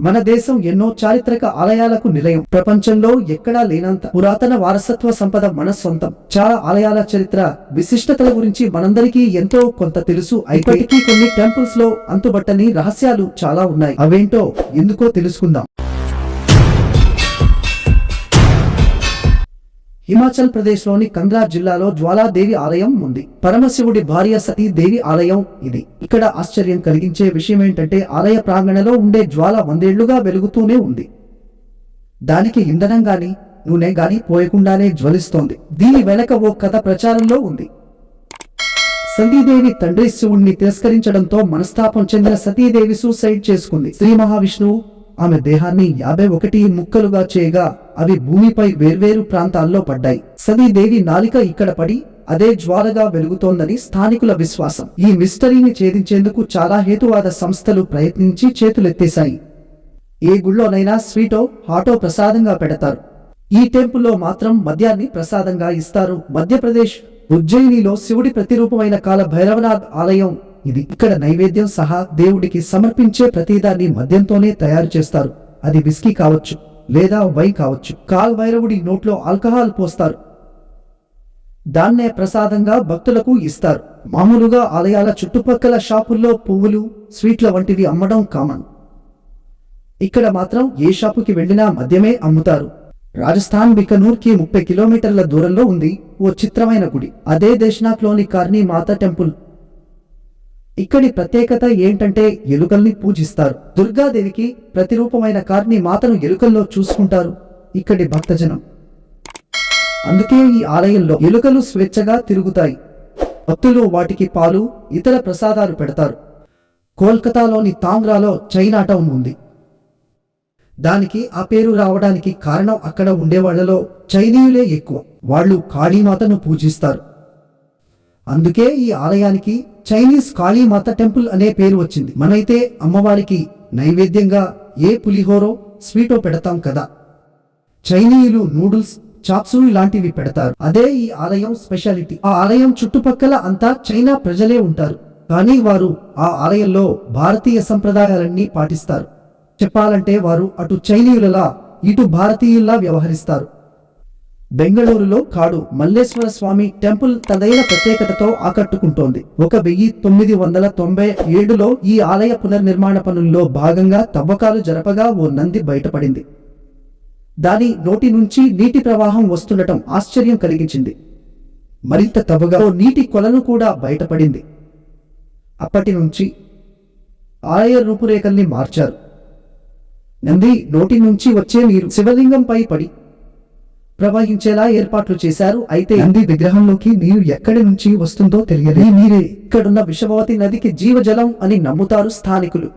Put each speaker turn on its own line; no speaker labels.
మన దేశం ఎన్నో చారిత్రక ఆలయాలకు నిలయం. ప్రపంచంలో ఎక్కడా లేనంత పురాతన వారసత్వ సంపద మన సొంతం. చాలా ఆలయాల చరిత్ర, విశిష్టతల గురించి మనందరికీ ఎంతో కొంత తెలుసు. ఇప్పటికీ కొన్ని టెంపుల్స్ లో అంతుబట్టని రహస్యాలు చాలా ఉన్నాయి. అవేంటో ఎందుకో తెలుసుకుందాం. హిమాచల్ ప్రదేశ్ లోని కంద్రా జిల్లాలో జ్వాలాదేవి ఆలయం ఉంది. పరమశివుడి భార్య సతీ దేవి ఆలయం ఇది. ఇక్కడ ఆశ్చర్యం కలిగించే విషయం ఏంటంటే ఆలయ ప్రాంగణంలో ఉండే జ్వాల 100 ఏళ్లుగా వెలుగుతూనే ఉంది. దానికి ఇంధనం గాని నూనె గాని పోయకుండానే జ్వలిస్తోంది. దీని వెనక ఓ కథ ప్రచారంలో ఉంది. సతీదేవి తండ్రి శివుణ్ణి తిరస్కరించడంతో మనస్తాపం చెందిన సతీదేవి సూసైడ్ చేసుకుంది. శ్రీ మహావిష్ణువు ఆమె దేహాన్ని 51 ముక్కలుగా చేయగా అవి భూమిపై వేర్వేరు ప్రాంతాల్లో పడ్డాయి. సతీదేవి నాలిక ఇక్కడ పడి అదే జ్వాలగా వెలుగుతోందని స్థానికుల విశ్వాసం. ఈ మిస్టరీని ఛేదించేందుకు చాలా హేతువాద సంస్థలు ప్రయత్నించి చేతులెత్తేశాయి. ఏ గుళ్ళోనైనా స్వీటో హాటో ప్రసాదంగా పెడతారు. ఈ టెంపుల్లో మాత్రం మద్యాన్ని ప్రసాదంగా ఇస్తారు. మధ్యప్రదేశ్ ఉజ్జయినిలో శివుడి ప్రతిరూపమైన కాల భైరవనాథ్ ఆలయం ఇది. ఇక్కడ నైవేద్యం సహా దేవుడికి సమర్పించే ప్రతిదాన్ని మద్యంతోనే తయారు చేస్తారు. అది విస్కీ కావచ్చు లేదా వైన్ కావచ్చు. కాల్ భైరవుడి నోట్లో ఆల్కహాల్ పోస్తారు. దాన్నే ప్రసాదంగా భక్తులకు ఇస్తారు. మామూలుగా ఆలయాల చుట్టుపక్కల షాపుల్లో పువ్వులు, స్వీట్ల వంటివి అమ్మడం కామన్. ఇక్కడ మాత్రం ఏ షాపుకి వెళ్లినా మద్యమే అమ్ముతారు. రాజస్థాన్ బికనూర్కి 30 కిలోమీటర్ల దూరంలో ఉంది ఓ చిత్రమైన గుడి. అదే దేశ్నాథ్లోని కార్నీ మాత టెంపుల్. ఇక్కడి ప్రత్యేకత ఏంటంటే ఎలుకల్ని పూజిస్తారు. దుర్గాదేవికి ప్రతిరూపమైన కార్నీ మాతను ఎలుకల్లో చూసుకుంటారు ఇక్కడి భక్తజనం. అందుకే ఈ ఆలయంలో ఎలుకలు స్వేచ్ఛగా తిరుగుతాయి. భక్తులు వాటికి పాలు, ఇతర ప్రసాదాలు పెడతారు. కోల్కతాలోని తాంగ్రాలో చైనా టౌన్ ఉంది. దానికి ఆ పేరు రావడానికి కారణం అక్కడ ఉండేవాళ్లలో చైనీయులే ఎక్కువ. వాళ్ళు కాళీమాతను పూజిస్తారు. అందుకే ఈ ఆలయానికి చైనీస్ కాళీమాత టెంపుల్ అనే పేరు వచ్చింది. మనైతే అమ్మవారికి నైవేద్యంగా ఏ పులిహోరో స్వీటో పెడతాం కదా. చైనీయులు నూడిల్స్, చాప్సూ లాంటివి పెడతారు. అదే ఈ ఆలయం స్పెషాలిటీ. ఆ ఆలయం చుట్టుపక్కల అంతా చైనా ప్రజలే ఉంటారు. కానీ వారు ఆ ఆలయంలో భారతీయ సంప్రదాయాలన్నీ పాటిస్తారు. చెప్పాలంటే వారు అటు చైనీయులలా ఇటు భారతీయుల్లా వ్యవహరిస్తారు. బెంగళూరులో కాడు మల్లేశ్వర స్వామి టెంపుల్ తనదైన ప్రత్యేకతతో ఆకట్టుకుంటోంది. 1997లో ఈ ఆలయ పునర్నిర్మాణ పనుల్లో భాగంగా తవ్వకాలు జరపగా ఓ నంది బయటపడింది. దాని నోటి నుంచి నీటి ప్రవాహం వస్తుండటం ఆశ్చర్యం కలిగించింది. మరింత తవ్వగా ఓ నీటి కొలను కూడా బయటపడింది. అప్పటి నుంచి ఆలయ రూపురేఖల్ని మార్చారు. నంది నోటి నుంచి వచ్చే నీరు శివలింగంపై పడి ప్రవహించేలా ఏర్పాట్లు చేశారు. అయితే నంది విగ్రహంలోకి నీరు ఎక్కడి నుంచి వస్తుందో తెలియదు. ఈ నీరే ఇక్కడున్న విషభవతి నదికి జీవజలం అని నమ్ముతారు స్థానికులు.